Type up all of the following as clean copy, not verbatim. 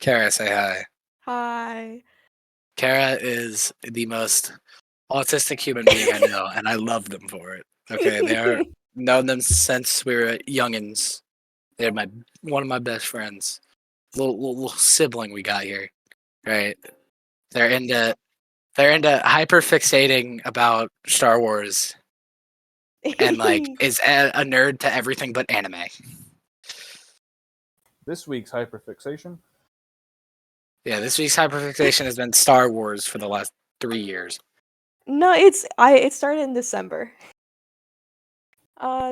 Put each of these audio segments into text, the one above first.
Kara, say hi. Hi. Kara is the most autistic human being I know, and I love them for it. Okay, they are known them since we were youngins. They're one of my best friends. Little sibling we got here, right? They're into hyper fixating about Star Wars and is a nerd to everything but anime. This week's hyperfixation. Yeah, this week's hyperfixation has been Star Wars for the last 3 years. No, it started in December.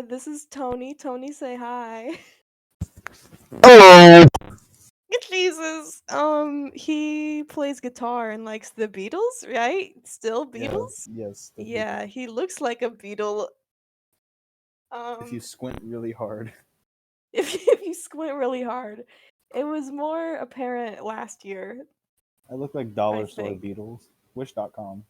This is Tony. Tony, say hi. Hello. Jesus. He plays guitar and likes the Beatles, right? Still Beatles? Yes. Yeah, he looks like a Beatle. If you squint really hard. If you squint really hard. It was more apparent last year. I look like dollar store think. Beatles. Wish.com.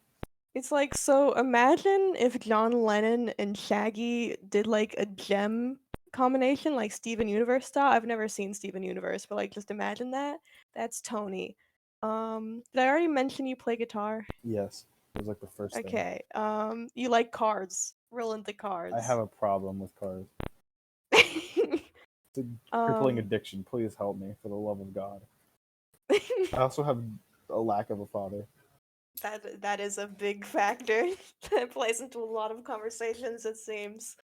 It's like, so imagine if John Lennon and Shaggy did like a gem combination, like Steven Universe style. I've never seen Steven Universe, but like just imagine that. That's Tony. Did I already mention you play guitar? Yes. It was like the first thing. Okay. You like cards. Real into cards. I have a problem with cards. It's a crippling addiction. Please help me, for the love of God. I also have a lack of a father. That is a big factor that plays into a lot of conversations, it seems.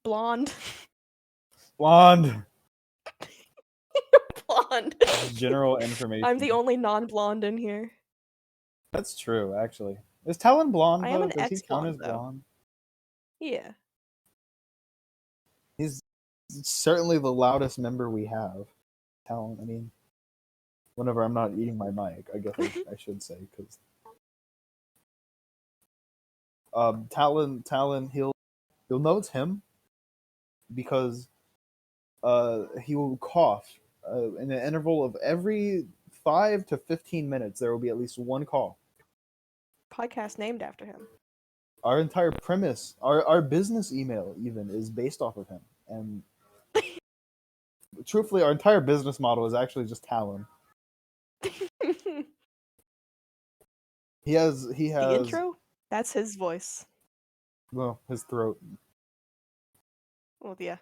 Blonde. Blonde. Blonde. General information. I'm the only non-blonde in here. That's true, actually. Is Talan blonde? I am an Does he count ex-blonde, as though. blonde? Yeah. He's certainly the loudest member we have. Talan, I mean, whenever I'm not eating my mic, I guess I should say, because Talan, you'll know it's him because he will cough in an interval of every 5 to 15 minutes. There will be at least one cough. Podcast named after him. Our entire premise, our business email even, is based off of him. And truthfully, our entire business model is actually just Talan. He has the intro? That's his voice. Well, his throat. Well, yeah.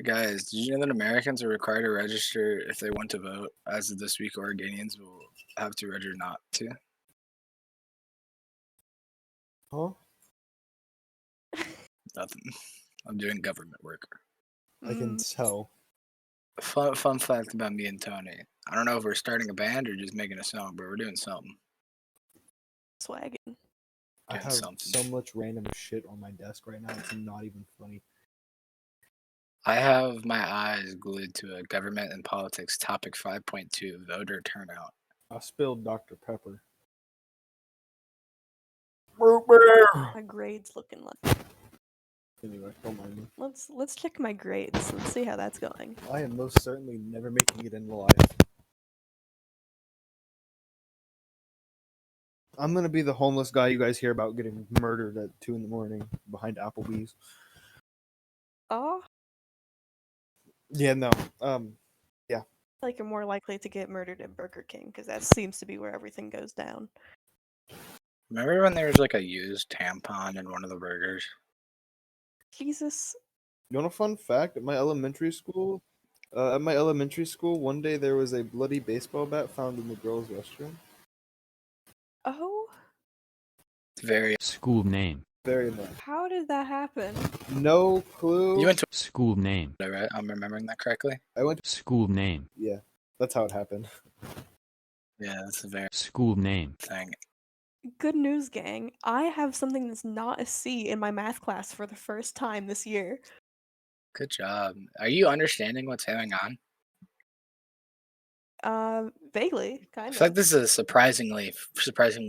Guys, did you know that Americans are required to register if they want to vote? As of this week, Oregonians will have to register not to. Huh? Nothing. I'm doing government work. I can tell. Fun fact about me and Tony. I don't know if we're starting a band or just making a song, but we're doing something. Swaggin'. I have so much random shit on my desk right now. It's not even funny. I have my eyes glued to a government and politics topic 5.2 voter turnout. I spilled Dr. Pepper. My grades looking like. Anyway, don't mind me. Let's check my grades. Let's see how that's going. I am most certainly never making it in life. I'm gonna be the homeless guy you guys hear about getting murdered at 2 a.m. behind Applebee's. Oh. Yeah, no. Yeah. Like you're more likely to get murdered at Burger King because that seems to be where everything goes down. Remember when there was like a used tampon in one of the burgers? Jesus. You want a fun fact? At my elementary school, one day there was a bloody baseball bat found in the girls' restroom. Oh. Very school name. Very much. How did that happen? No clue. You went to school name. Right? I'm remembering that correctly. I went to school name. Yeah, that's how it happened. Yeah, that's a very school name thing. Good news, gang. I have something that's not a C in my math class for the first time this year. Good job. Are you understanding what's going on? Vaguely, kind of. I feel like this is a surprising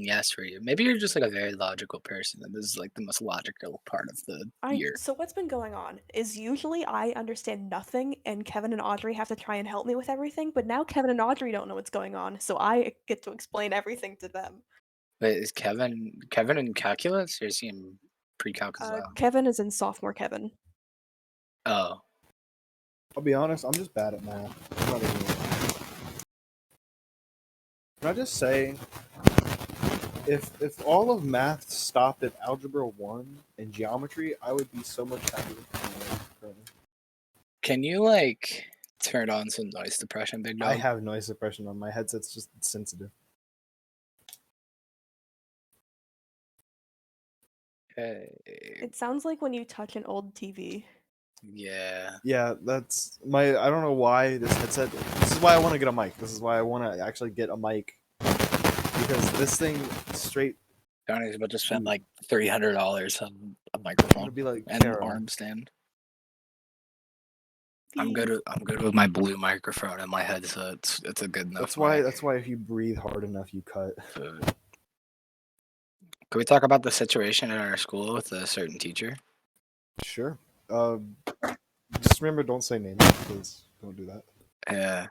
yes for you. Maybe you're just like a very logical person, and this is like the most logical part of the year. So what's been going on is usually I understand nothing, and Kevin and Audrey have to try and help me with everything. But now Kevin and Audrey don't know what's going on, so I get to explain everything to them. Wait, is Kevin in calculus, or is he in pre-calc as well? Kevin is in sophomore Kevin. Oh. I'll be honest, I'm just bad at math. I'm not even gonna lie. Can I just say, if all of math stopped at algebra 1 and geometry, I would be so much happier. Can you like turn on some noise suppression, big dog? I have noise suppression on my headset's just sensitive. Hey. It sounds like when you touch an old TV. Yeah. Yeah, that's my. I don't know why this headset. This is why I want to get a mic. This is why I want to actually get a mic, because this thing straight. Johnny's about to spend Ooh. like $300 on a I'm microphone gonna be like and an Carol. arm stand. I'm good with my blue microphone and my headset. It's a good enough. That's why. mic. That's why if you breathe hard enough, you cut. So, can we talk about the situation in our school with a certain teacher? Sure. Just remember, don't say names, please. Don't do that. Yeah.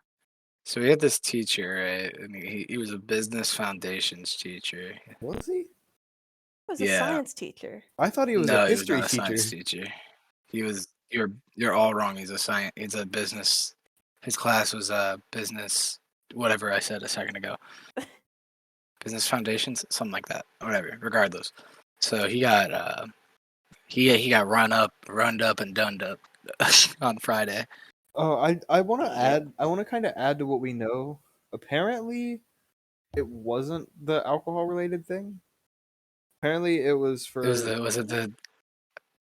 So we had this teacher, right? And he was a business foundations teacher. Was he? He was a Yeah. science teacher. I thought he was No, a he was history not a teacher. science teacher. He was. You're all wrong. He's a science. He's a business. His class was business. Whatever I said a second ago. Business foundations, something like that. Whatever. Regardless. So he got he got run up and done up on Friday. Oh, I want to Yeah. add. I want to kind of add to what we know. Apparently, it wasn't the alcohol related thing. Apparently, it was for. Was it the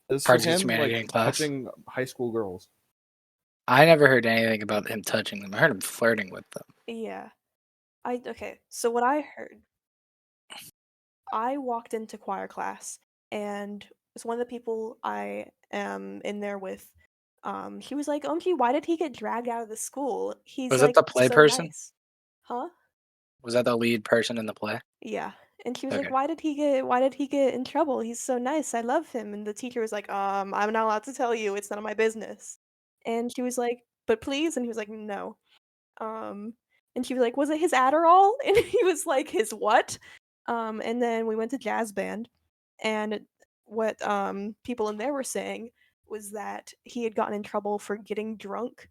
It was for parts of him humanity like in class? touching high school girls. I never heard anything about him touching them. I heard him flirting with them. Yeah. Okay. So what I heard, I walked into choir class and it's one of the people I am in there with. She was like, "OMG, why did he get dragged out of the school? He's Was it like the play so person? nice." Huh? Was that the lead person in the play? Yeah. And she was Okay. like, why did he get in trouble? He's so nice. I love him." And the teacher was like, I'm not allowed to tell you. It's none of my business." And she was like, "But please." And he was like, "No." Um, and she was like, "Was it his Adderall?" And he was like, "His what?" And then we went to jazz band, and what people in there were saying was that he had gotten in trouble for getting drunk,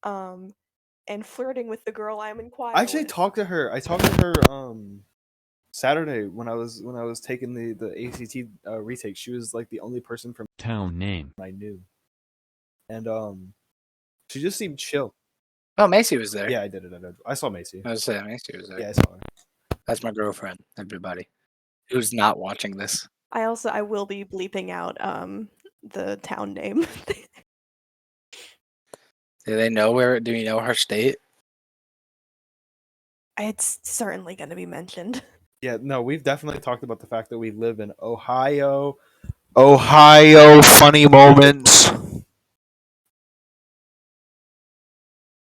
and flirting with the girl I'm in choir I actually with. talked to her. I talked to her Saturday when I was taking the ACT retake. She was like the only person from Town name. I knew, and she just seemed chill. Oh, Macy was there. Yeah, I did it. I saw Macy. I was saying Macy was there. Yeah, I saw her. That's my girlfriend. Everybody who's not watching this. I will be bleeping out the town name. Do they know where? Do we know her state? It's certainly going to be mentioned. Yeah, no, we've definitely talked about the fact that we live in Ohio. Ohio, funny moments.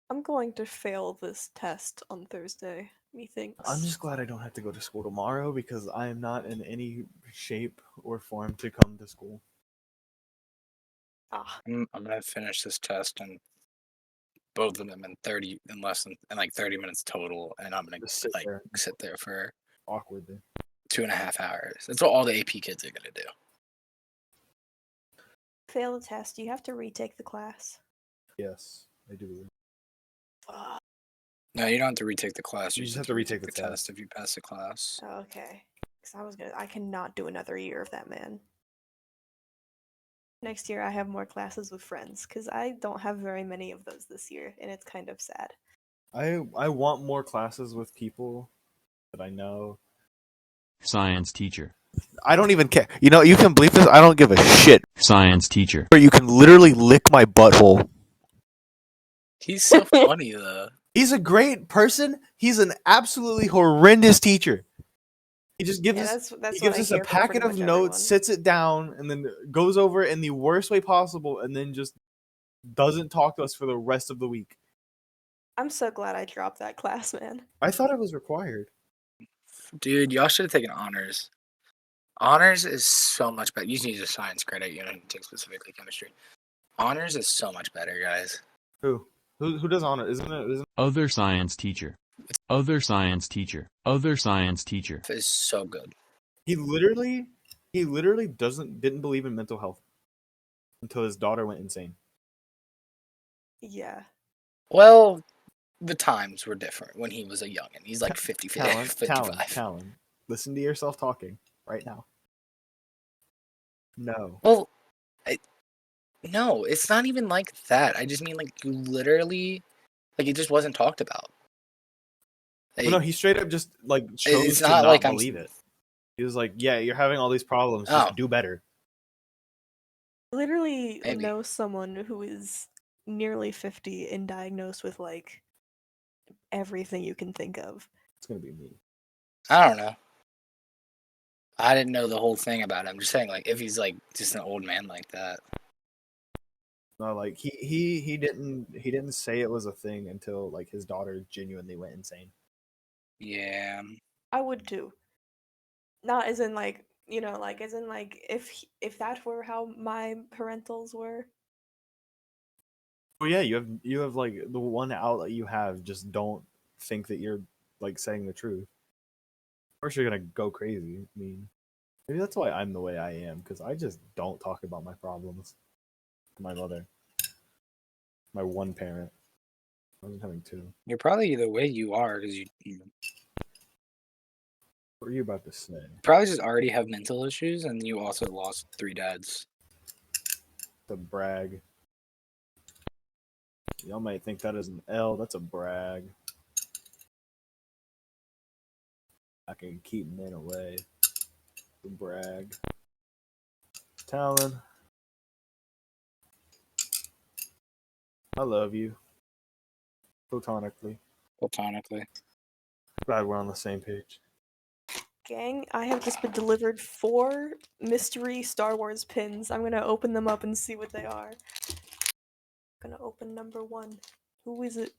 I'm going to fail this test on Thursday, methinks. I'm just glad I don't have to go to school tomorrow because I am not in any shape or form to come to school. I'm gonna finish this test and both of them in 30 in less than in like 30 minutes total, and I'm gonna Just sit like there sit there for awkwardly. 2.5 hours. That's what all the AP kids are gonna do. Fail the test, you have to retake the class. Yes, I do believe. Fuck. No, you don't have to retake the class. You just have to retake the test if you pass the class. Oh, okay. Because I cannot do another year of that, man. Next year I have more classes with friends, because I don't have very many of those this year, and it's kind of sad. I want more classes with people that I know. Science teacher. I don't even care. You know, you can bleep this. I don't give a shit. Science teacher. Or you can literally lick my butthole. He's so funny though. He's a great person. He's an absolutely horrendous teacher. He just gives us that's he gives what I us a hear from packet pretty of much notes, everyone. sits it down, and then goes over it in the worst way possible, and then just doesn't talk to us for the rest of the week. I'm so glad I dropped that class, man. I thought it was required. Dude, y'all should have taken honors. Honors is so much better. You just need a science credit. You don't take specifically chemistry. Honors is so much better, guys. Who does honor? Isn't it? Other science teacher. Other science teacher. Other science teacher. It's so good. He literally didn't believe in mental health until his daughter went insane. Yeah. Well, the times were different when he was a youngin. He's like 50, Talon, 55. Talon. Listen to yourself talking right now. No. Well, no, it's not even like that. I just mean like you literally, like it just wasn't talked about. Well, no, he straight up just like chose It's to not not like I'm. believe it. He was like, "Yeah, you're having all these problems. Oh, Just do better." I literally maybe. know someone who is nearly 50 and diagnosed with like everything you can think of. It's gonna be me. I don't know. I didn't know the whole thing about him. I'm just saying, like, if he's like just an old man like that. No, like he didn't say it was a thing until like his daughter genuinely went insane. Yeah. I would too. Not as in like, like as in like if that were how my parentals were. Well, yeah, you have like the one outlet you have. Just don't think that you're like saying the truth. Of course, you're gonna go crazy. I mean, maybe that's why I'm the way I am because I just don't talk about my problems to my mother, my one parent. I wasn't having two. You're probably the way you are because you What are you about to say? probably just already have mental issues and you also lost 3 dads. The brag. Y'all might think that is an L. That's a brag. I can keep men away. The brag. Talon. I love you. Platonically. Platonically. Glad we're on the same page. Gang, I have just been delivered 4 mystery Star Wars pins. I'm gonna open them up and see what they are. I'm gonna open number 1. Who is it?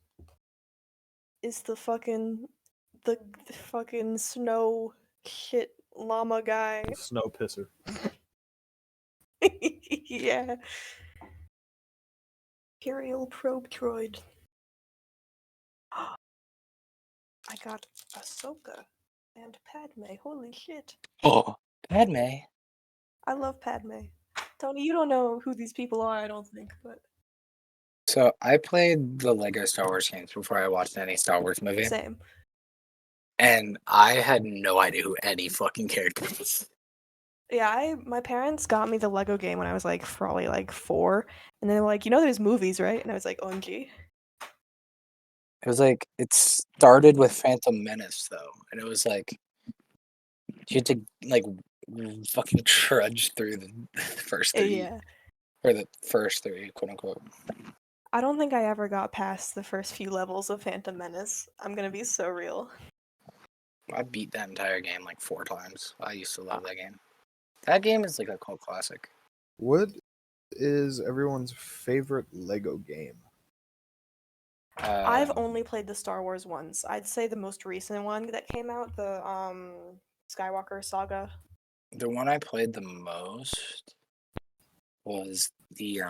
Is the fucking snow shit llama guy? The snow pisser. Yeah. Imperial probe droid. I got Ahsoka and Padme. Holy shit. Oh, Padme. I love Padme. Tony, you don't know who these people are, I don't think, but So I played the Lego Star Wars games before I watched any Star Wars movie, same. and I had no idea who any fucking character was. Yeah, my parents got me the Lego game when I was like probably like 4, and they were like, there's movies, right? And I was like, OMG. It was like it started with Phantom Menace though, and it was like you had to like fucking trudge through the first 3 Yeah. or the first 3, quote unquote. I don't think I ever got past the first few levels of Phantom Menace. I'm gonna be so real. I beat that entire game like 4 times. I used to love that game. That game is like a cult classic. What is everyone's favorite Lego game? I've only played the Star Wars ones. I'd say the most recent one that came out, the Skywalker Saga. The one I played the most was the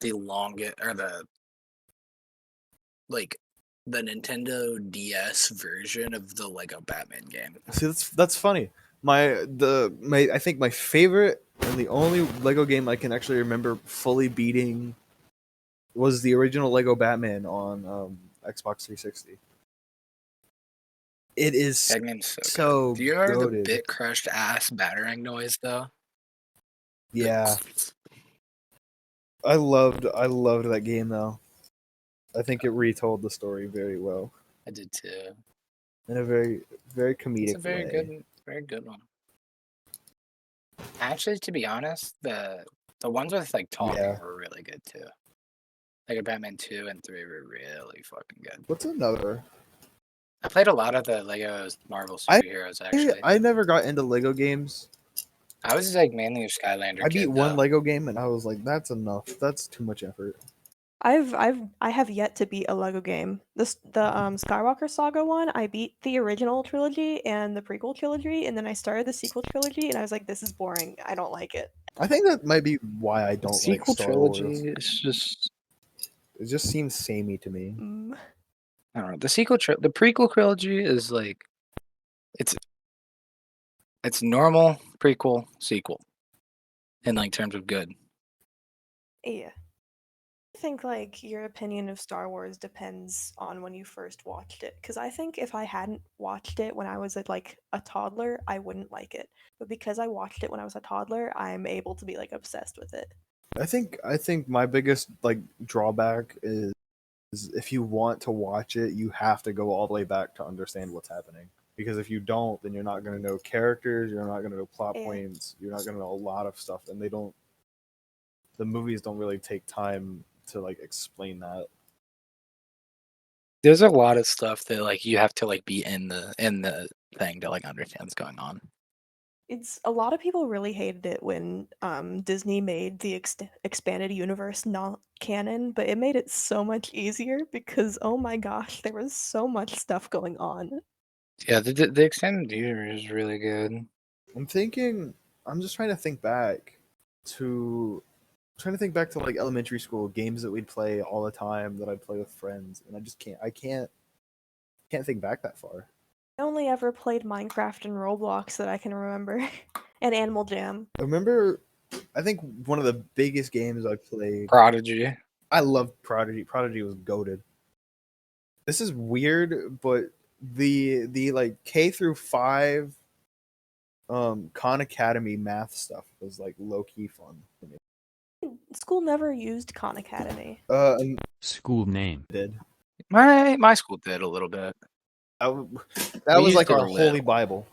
longest or the like the Nintendo DS version of the Lego Batman game. See, that's funny. I think my favorite and the only Lego game I can actually remember fully beating was the original Lego Batman on Xbox 360. It is That game's so so good. Do you hear the goated. bit crushed ass battering noise though? Yeah, I loved that game though. I think it retold the story very well I did too. in a very comedic It's a very way. very good one. Actually, to be honest, the ones with like talking Yeah. were really good too. Like Batman 2 and 3 were really fucking good. What's another? I played a lot of the Lego Marvel superheroes actually. I never got into Lego games. I was like mainly a Skylander I beat kid, one though. Lego game and I was like, that's enough. That's too much effort. I have yet to beat a Lego game. The Skywalker Saga one, I beat the original trilogy and the prequel trilogy, and then I started the sequel trilogy, and I was like, this is boring. I don't like it. I think that might be why I The don't like sequel Star trilogy Wars. is just It just seems samey to me. I don't know. The the prequel trilogy is like it's normal prequel sequel in like terms of good. Yeah. think like your opinion of Star Wars depends on when you first watched it. Because I think if I hadn't watched it when I was like a toddler, I wouldn't like it. But because I watched it when I was a toddler, I'm able to be like obsessed with it. I think my biggest like drawback is if you want to watch it, you have to go all the way back to understand what's happening. Because if you don't, then you're not going to know characters, you're not going to know plot Yeah. points, you're not going to know a lot of stuff, and the movies don't really take time to like explain that. There's a lot of stuff that like you have to like be in the thing to like understand what's going on. It's a lot of people really hated it when Disney made the expanded universe not canon, but it made it so much easier because oh my gosh, there was so much stuff going on. Yeah, the extended universe is really good. I'm just trying to think back to like elementary school games that we'd play all the time that I'd play with friends, and I can't think back that far. I only ever played Minecraft and Roblox that I can remember, and Animal Jam. I think one of the biggest games I played. Prodigy. I loved Prodigy. Prodigy was goated. This is weird, but the like K through 5 Khan Academy math stuff was like low key fun for me. School never used Khan Academy. And School name. did My school did a little bit. that We was used like it our a holy little. Bible.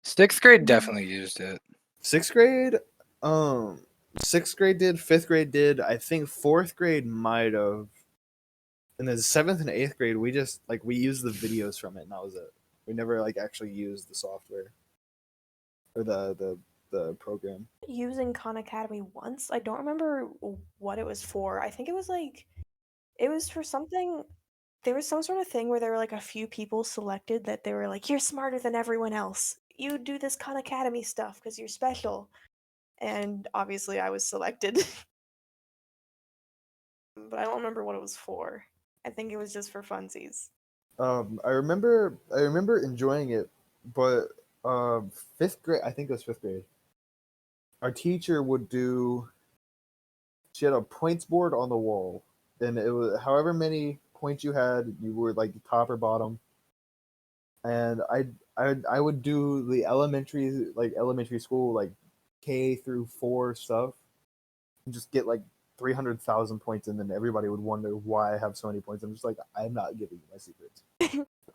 6th grade definitely used it. 6th grade, 6th grade did, 5th grade did. I think 4th grade might have. And then 7th and 8th grade, we just like we used the videos from it, and that was it. We never like actually used the software or the program. Using Khan Academy once. I don't remember what it was for. I think it was like it was for something. There was some sort of thing where there were like a few people selected that they were like, "You're smarter than everyone else. You do this Khan Academy stuff because you're special." And obviously, I was selected, but I don't remember what it was for. I think it was just for funsies. I remember enjoying it, but 5th grade, I think it was 5th grade. Our teacher would do. She had a points board on the wall, and it was however many points you had, you were like top or bottom. And I would do the elementary school like K through 4 stuff, and just get like 300,000 points, and then everybody would wonder why I have so many points. I'm just like, I'm not giving you my secrets.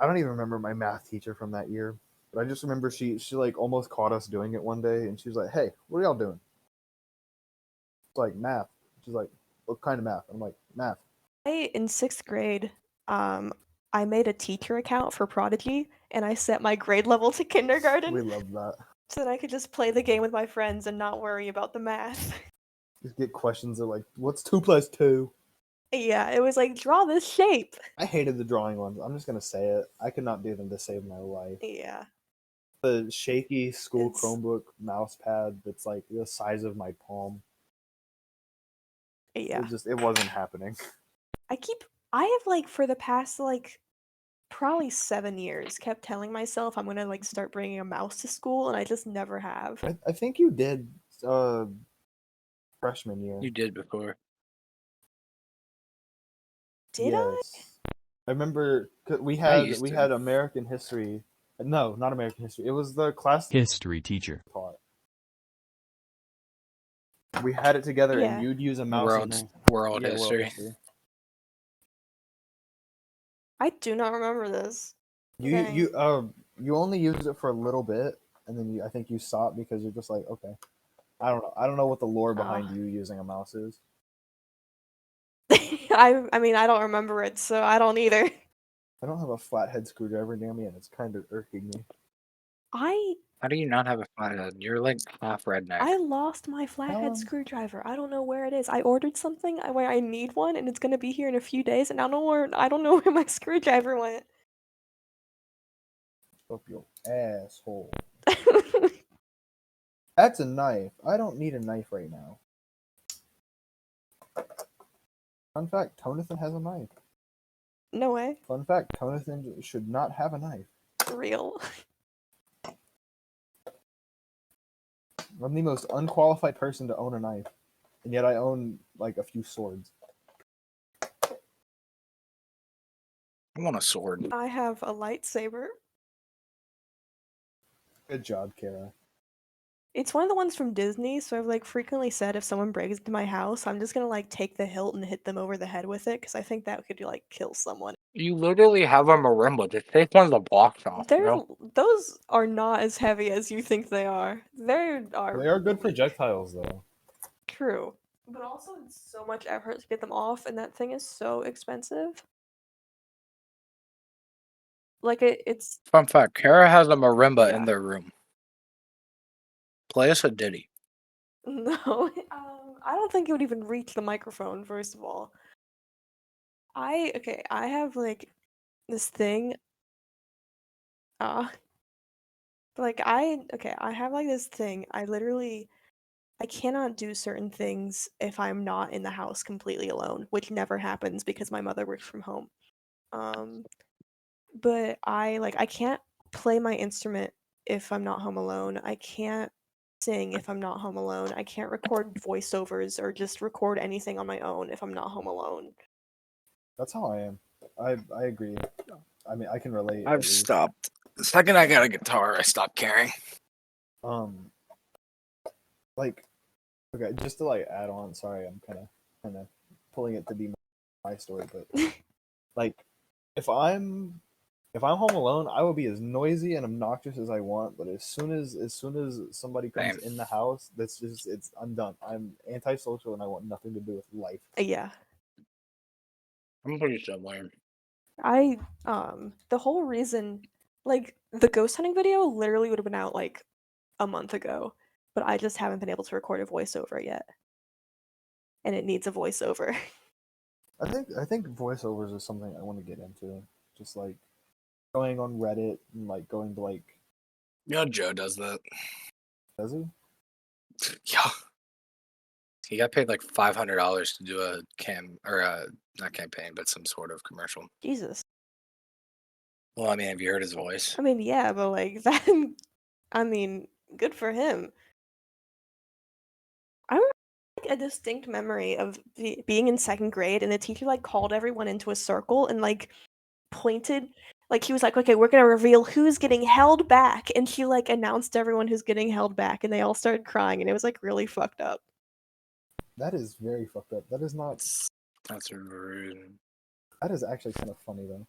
I don't even remember my math teacher from that year, but I just remember she like almost caught us doing it one day, and she was like, "Hey, what are y'all doing?" It's like math. She's like, "What kind of math?" I'm like, "Math." In 6th grade, I made a teacher account for Prodigy, and I set my grade level to kindergarten We love that. so that I could just play the game with my friends and not worry about the math. Just get questions that like, "What's 2 plus 2?" Yeah, it was like, draw this shape. I hated the drawing ones. I'm just gonna say it. I could not do them to save my life. Yeah. The shaky school It's- Chromebook mouse pad that's like the size of my palm. Yeah. It wasn't happening. I have like for the past like probably 7 years kept telling myself I'm gonna like start bringing a mouse to school, and I just never have. I think you did freshman year. You did before. Did I? Yes. I remember we I had used we to. had American history. No, not American history. It was the class History teacher. taught. We had it together, and Yeah. you'd use a mouse. World Yeah, world history. history. I do not remember this. You Dang. you only used it for a little bit, and then I think you stopped because you're just like, okay, I don't know. I don't know what the lore behind you using a mouse is. I mean I don't remember it, so I don't either. I don't have a flathead screwdriver near me, and it's kind of irking me. How do you not have a flathead? You're like half redneck. I lost my flathead screwdriver. I don't know where it is. I ordered something where I need one, and it's gonna be here in a few days, and I don't know where my screwdriver went. Up your asshole. That's a knife. I don't need a knife right now. Fun fact, Tonathan has a knife. No way. Fun fact, Tonathan should not have a knife. Real. I'm the most unqualified person to own a knife. and yet I own like a few swords. I want a sword. I have a lightsaber. Good job, Kara. It's one of the ones from Disney, so I've like frequently said if someone breaks into my house, I'm just gonna like take the hilt and hit them over the head with it because I think that could like kill someone. You literally have a marimba. Just take one of the blocks off, bro. Those are not as heavy as you think they are. They are They are good projectiles, though. true, but also it's so much effort to get them off, and that thing is so expensive. Like it's Fun fact: Kara has a marimba Yeah. in their room. Play us a ditty. No, I don't think it would even reach the microphone. First of all, I have like this thing. Uh, I have like this thing. I cannot do certain things if I'm not in the house completely alone, which never happens because my mother works from home. But I can't play my instrument if I'm not home alone. I can't sing if I'm not home alone. I can't record voiceovers or just record anything on my own if I'm not home alone. That's how I am. I agree. I mean, I can relate. at I've least. stopped. The second I got a guitar, I stopped caring. Like, okay, just to like add on. Sorry, I'm kind of pulling it to be my story, but like, if I'm home alone, I will be as noisy and obnoxious as I want. But as soon as somebody comes Same. in the house, I'm done. I'm antisocial and I want nothing to do with life. Yeah. I'm pretty similar. The whole reason, like, the ghost hunting video literally would have been out like a month ago, but I just haven't been able to record a voiceover yet. And it needs a voiceover. I think voiceovers is something I want to get into. Just like going on Reddit and like going to like. You know, Joe does that. Does he? Yeah. He got paid like $500 to do a not campaign, but some sort of commercial. Jesus. Well, I mean, have you heard his voice? I mean, yeah, but like that, I mean, good for him. I remember like a distinct memory of being in second grade and the teacher like called everyone into a circle and like pointed, like he was like, okay, we're gonna reveal who's getting held back, and she like announced everyone who's getting held back and they all started crying and it was like really fucked up. That is very fucked up. That is not. That's rude. That is actually kind of funny though.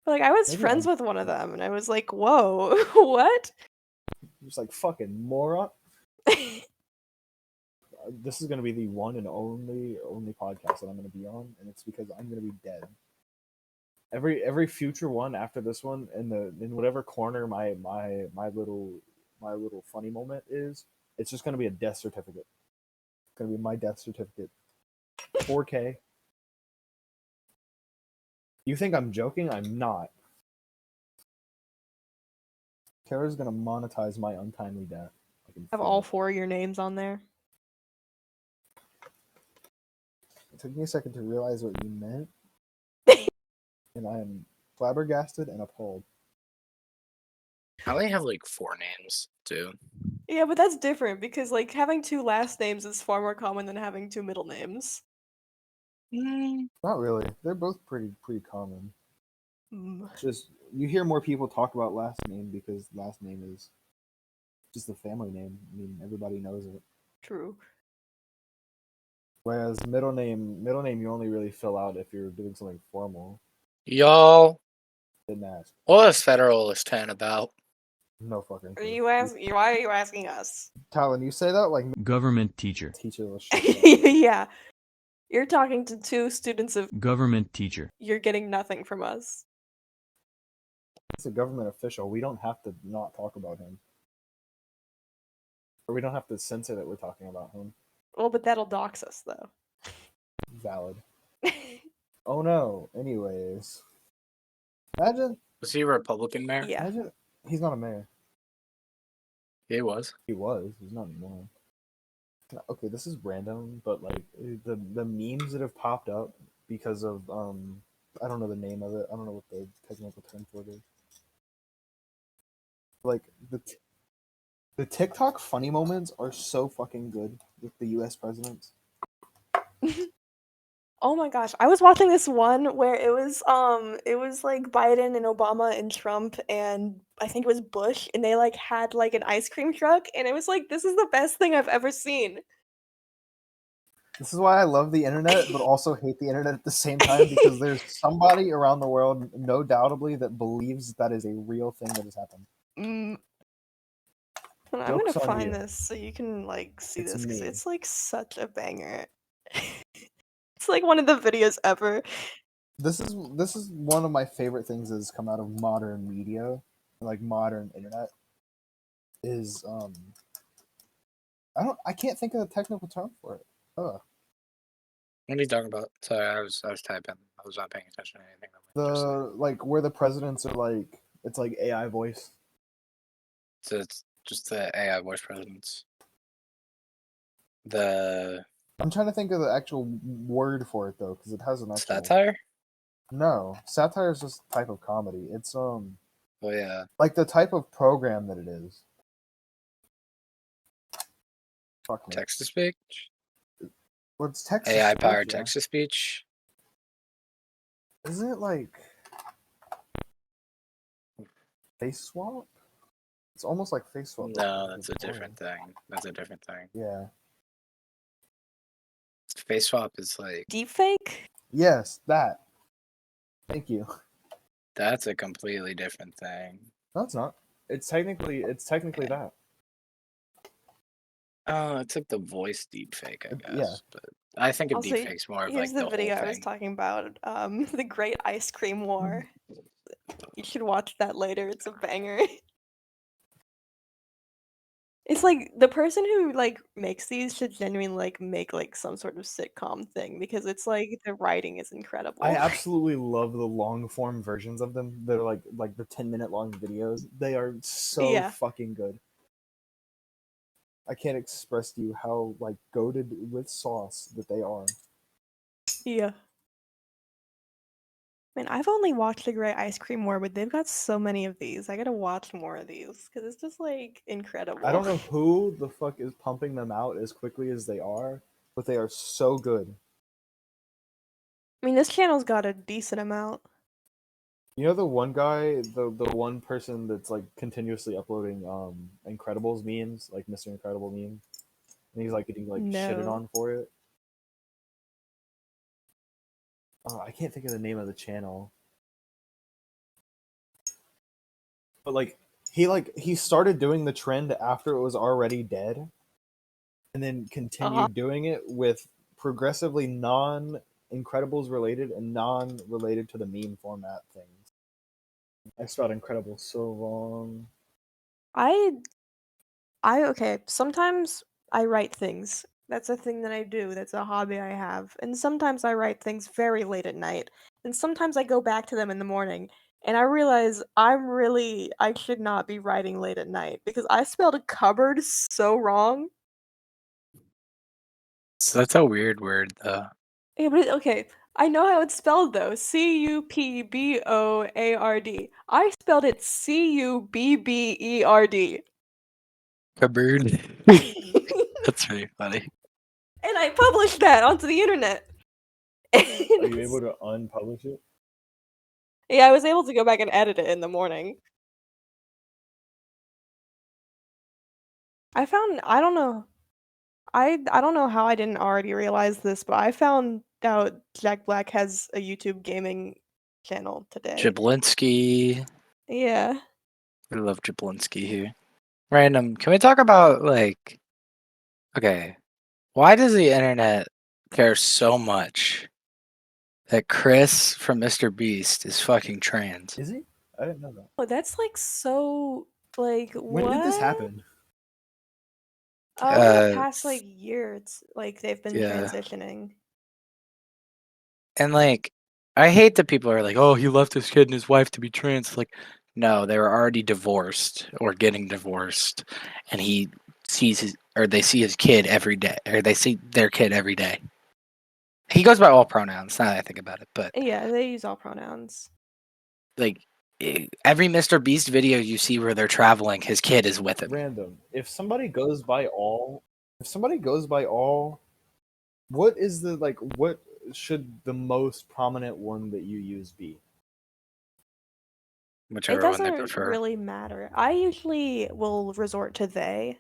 Like I was Maybe friends I'm with one of them and I was like, whoa, what? just like fucking moron. This is gonna be the one and only podcast that I'm gonna be on, and it's because I'm gonna be dead. Every future one after this one, in whatever corner my little funny moment is, it's just gonna be a death certificate. It's gonna be my death certificate. 4K. You think I'm joking? I'm not. Kara's gonna monetize my untimely death. I can Have feel all it. 4 of your names on there. It took me a second to realize what you meant, and I am flabbergasted and appalled. I only have like 4 names too. Yeah, but that's different because like having 2 last names is far more common than having 2 middle names. Not really. They're both pretty common. Mm, Just you hear more people talk about last name because last name is just the family name. I mean, everybody knows it. true. Whereas middle name, you only really fill out if you're doing something formal. Y'all, Didn't ask. what is Federalist 10 about? No fucking Are clue. you asking? Why are you asking us? Talon, you say that like Government teacher. teacher will shut up. Yeah, you're talking to 2 students of. Government teacher. You're getting nothing from us. It's a government official. We don't have to not talk about him. Or we don't have to censor that we're talking about him. Well, but that'll dox us though. Valid. Oh no. Anyways. Imagine Was he a Republican mayor? Yeah. imagine he's not a mayor. He was. He was. He's not anymore. Okay, this is random, but like the memes that have popped up because of I don't know the name of it. I don't know what the technical term for it is. Like The TikTok funny moments are so fucking good with the U.S. presidents. Oh my gosh, I was watching this one where it was like Biden and Obama and Trump and I think it was Bush and they like had like an ice cream truck and it was like this is the best thing I've ever seen. This is why I love the internet, but also hate the internet at the same time because there's somebody around the world, no doubtably, that believes that is a real thing that has happened. Mm. I'm gonna Joke's on find you. this so you can like see It's this because me. it's like such a banger. It's like one of the videos ever. This is one of my favorite things that has come out of modern media, like modern internet, is I can't think of the technical term for it. Ugh. What are you talking about? Sorry, I was typing. I was not paying attention to anything. The like where the presidents are like it's like AI voice. So it's just the AI voice presidents. The I'm trying to think of the actual word for it though, because it has an actual satire? No, satire is just a type of comedy. It's Oh yeah. like the type of program that it is. Fuck me. Text to speech? Well, it's text to AI speech, powered yeah. text to speech? Isn't it like face swap? It's almost like face swap. No, that's a different thing. That's a different thing. Yeah. Face swap is like Deepfake? Yes, that. Thank you. that's a completely different thing. No, it's not. It's technically that. Oh, it's like the voice deepfake, I guess. Yeah. But I think of Also, deepfakes more of here's like the the video whole I was thing. talking about. The Great Ice Cream War. You should watch that later. It's a banger. It's like the person who like makes these should genuinely like make like some sort of sitcom thing because it's like the writing is I incredible. absolutely love the long form versions of them. They're like the 10-minute long videos. They are so Yeah. fucking good. I can't express to you how like goated with sauce that they are. Yeah. Man, I've only watched The Great Ice Cream War, but they've got so many of these. I gotta watch more of these because it's just like incredible. I don't know who the fuck is pumping them out as quickly as they are, but they are so good. I mean, this channel's got a decent amount. You know the one guy, the one person that's like continuously uploading Incredibles memes, like Mr. Incredible meme, and he's like getting like shitted No. on for it. I can't think of the name of the channel, but like he started doing the trend after it was already dead, and then continued doing it with progressively non Incredibles related and non related to the meme format things. I spelled Incredible so wrong. Okay, sometimes I write things. That's a thing that I do. That's a hobby I have. And sometimes I write things very late at night. And sometimes I go back to them in the morning. And I realize I should not be writing late at night because I spelled a cupboard so wrong. So that's a weird word though. Yeah, but okay. I know how it's spelled though. Cupboard. I spelled it Cubberd. Cupboard. That's pretty funny. And I published that onto the internet. Are you able to unpublish it? Yeah, I was able to go back and edit it in the morning. I don't know. I don't know how I didn't already realize this, but I found out Jack Black has a YouTube gaming channel today. Jablinski. Yeah. We love Jablinski here. Random. Can we talk about like okay, why does the internet care so much that Chris from Mr. Beast is fucking trans? Is he? I didn't know that. Oh, that's like so like When did this happen? In the past like year, it's like they've been Yeah. transitioning. And like I hate that people are like, oh, he left his kid and his wife to be trans. Like, no, they were already divorced or getting divorced, and he sees his or they see his kid every day, or they see their kid every day. He goes by all pronouns. Now that I think about it, but Yeah, they use all pronouns. like every Mr. Beast video you see where they're traveling, his kid is with him. Random. If somebody goes by all, what is the what should the most prominent one that you use be? It Whichever one they doesn't prefer. really matter. I usually will resort to they,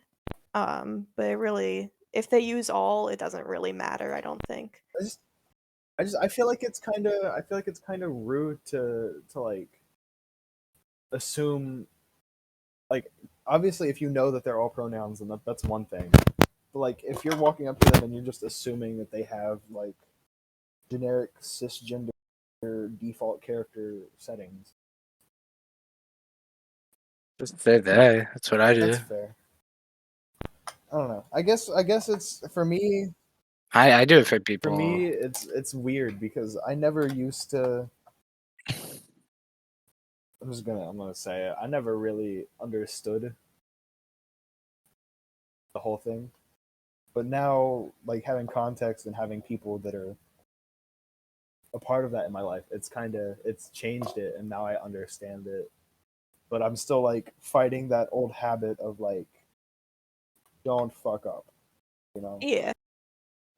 but it really, if they use all, it doesn't really matter. I don't think. I feel like it's kind of rude to like assume, like, obviously if you know that they're all pronouns, then that's one thing. But like if you're walking up to them and you're just assuming that they have like generic cisgender default character settings. Just say they. That's what I do. That's fair. I don't know. I guess it's for me. I do it for people. For me, it's weird because I never used to. I'm gonna say it. I never really understood the whole thing, but now, like, having context and having people that are a part of that in my life, it's changed it, and now I understand it. But I'm still like fighting that old habit of like, don't fuck up, you know? Yeah.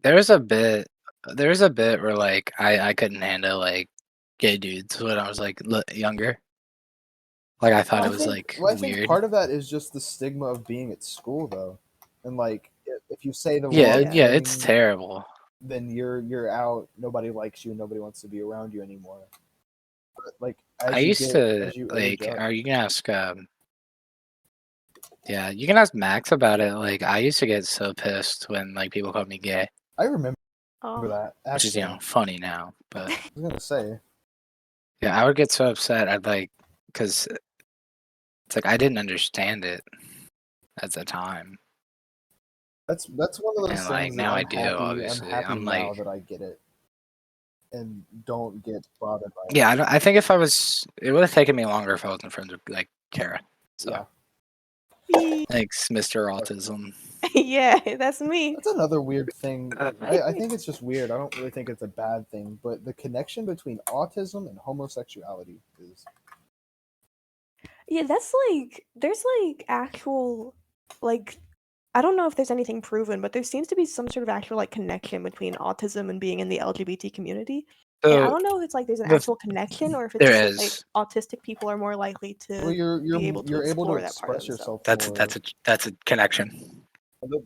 There's a bit where like I couldn't handle like gay dudes when I was like younger. Like I thought it was like I think weird. part of that is just the stigma of being at school, though, and like if you say the Yeah, wrong yeah, thing, it's terrible. then you're out. Nobody likes you. Nobody wants to be around you anymore. But like as I you used get, to as you like. age up, Are you gonna ask? Yeah, you can ask Max about it. Like I used to get so pissed when like people called me gay, I remember Oh. that. which is Actually, funny now. But I was gonna say, yeah, I would get so upset. I'd like because it's like I didn't understand it at the time. that's one of those And like things now that I do. Obviously, I'm happy I'm now like, that I get it and don't get bothered by it. yeah. I think if I was, it would have taken me longer if I wasn't friends with like Kara. So Yeah, thanks, Mr. Autism. Yeah, that's me. that's another weird thing. I think it's just weird. I don't really think it's a bad thing, but the connection between autism and homosexuality is Yeah, that's like, there's like actual, like, I don't know if there's anything proven, but there seems to be some sort of actual like connection between autism and being in the LGBT community. And I So don't know if it's like there's an the, actual connection or if it's there just that like is. autistic people are more likely well, to be able to you're able to explore that part of express themselves. yourself That's a connection. the,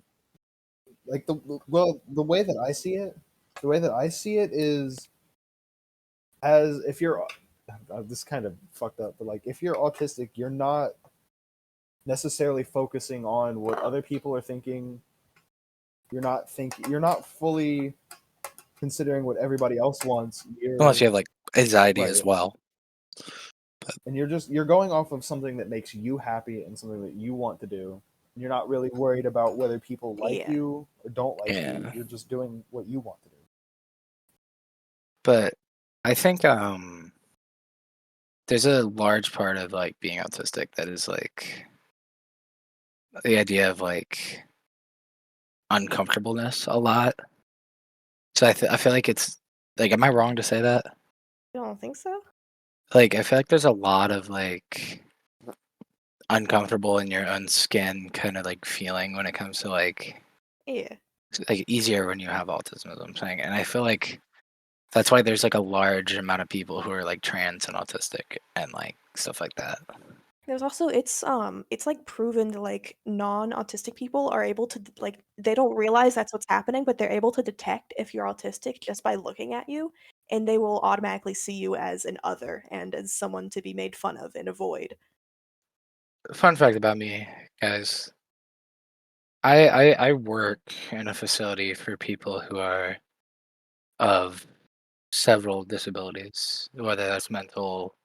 like the way that I see it, is as if you're this kind of fucked up, but like if you're autistic, you're not necessarily focusing on what other people are thinking. You're not fully considering what everybody else wants. Unless you have like anxiety as Right. well. And you're going off of something that makes you happy and something that you want to do. And you're not really worried about whether people like Yeah. you or don't like you. Yeah. You're just doing what you want to do. But I think there's a large part of like being autistic that is like the idea of like uncomfortableness a lot. So I feel like it's like, am I wrong to say that? You don't think so? Like I feel like there's a lot of like uncomfortable in your own skin kind of like feeling when it comes to like Yeah. easier when you have autism, as I'm saying. And I feel like that's why there's like a large amount of people who are like trans and autistic and like stuff like that. There's also it's like proven that like non-autistic people are able to like they don't realize that's what's happening, but they're able to detect if you're autistic just by looking at you, and they will automatically see you as an other and as someone to be made fun of and avoid. Fun fact about me, guys. I work in a facility for people who are of several disabilities, whether that's mental,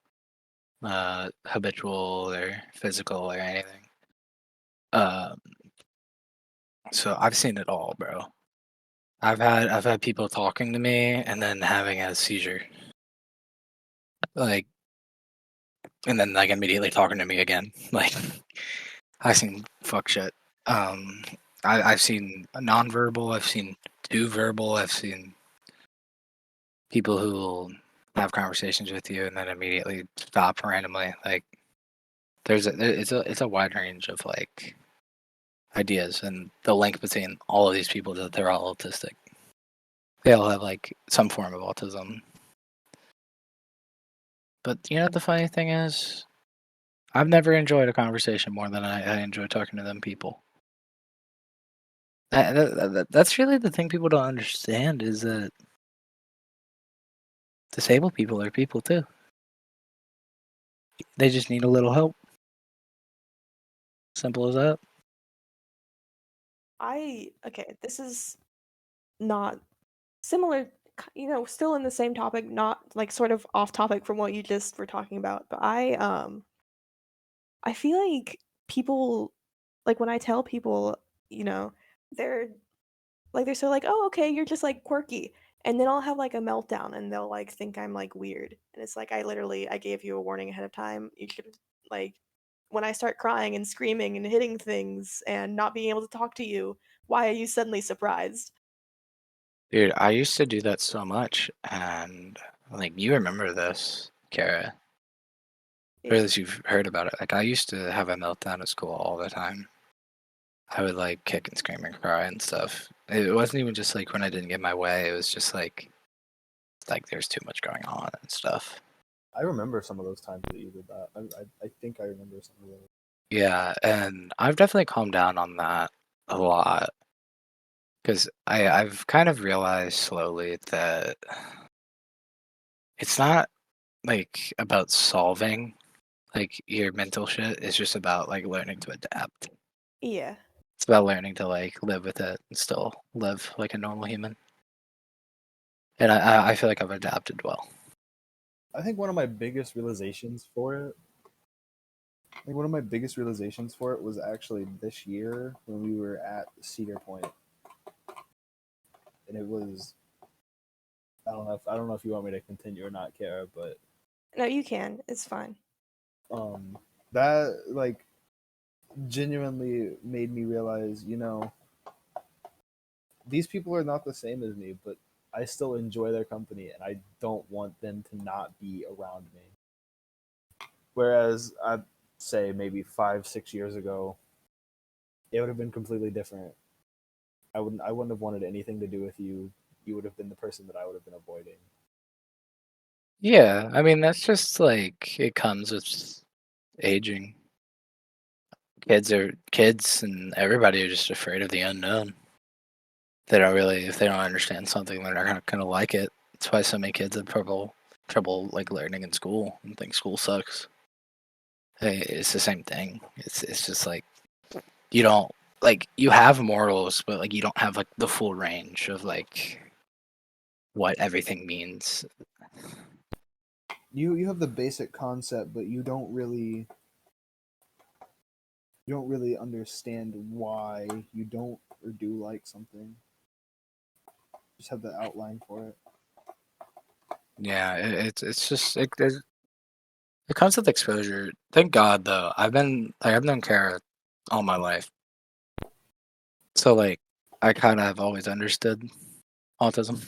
habitual, or physical, or anything. So I've seen it all, bro. I've had people talking to me and then having a seizure, like, and then like immediately talking to me again. Like, I've seen fuck shit. I've seen nonverbal. I've seen too verbal. I've seen people who will have conversations with you and then immediately stop randomly. Like it's a wide range of like ideas, and the link between all of these people that they're all autistic. They all have like some form of autism. But you know what the funny thing is? I've never enjoyed a conversation more than I enjoy talking to them people. That's really the thing people don't understand is that disabled people are people too. They just need a little help. Simple as that. Okay, this is not similar, still in the same topic, not like sort of off topic from what you just were talking about, but I feel like people, like when I tell people, they're they're so like, "Oh, okay, you're just like quirky." And then I'll have like a meltdown and they'll like think I'm like weird. And it's like I gave you a warning ahead of time. You should like when I start crying and screaming and hitting things and not being able to talk to you, why are you suddenly surprised? Dude, I used to do that so much, and like you remember this, Kara. Or Yeah. as you've heard about it. Like I used to have a meltdown at school all the time. I would like kick and scream and cry and stuff. It wasn't even just like when I didn't get my way. It was just like there's too much going on and stuff. I remember some of those times that you did that. I think I remember some of those. Yeah, and I've definitely calmed down on that a lot because I've kind of realized slowly that it's not like about solving like your mental shit. It's just about like learning to adapt. Yeah. It's about learning to like live with it and still live like a normal human. And I feel like I've adapted well. I think one of my biggest realizations for it. I think one of my biggest realizations for it was actually this year when we were at Cedar Point, and it was. I don't know if you want me to continue or not, Kara, but No, you can. It's fine. that like genuinely made me realize, these people are not the same as me, but I still enjoy their company, and I don't want them to not be around me. Whereas I'd say maybe 5, 6 years ago, it would have been completely different. I wouldn't have wanted anything to do with you. You would have been the person that I would have been avoiding. Yeah, I mean that's just like it comes with aging. Kids and everybody are just afraid of the unknown. They don't really if they don't understand something, they're not gonna like it. That's why so many kids have trouble like learning in school and think school sucks. Hey, it's the same thing. It's just like you don't like you have morals, but like you don't have like the full range of like what everything means. You have the basic concept, but you don't really understand why you don't or do like something. Just have the outline for it. Yeah, it's just it comes with exposure. Thank God though. I've known Kara all my life, so like I kind of have always understood autism.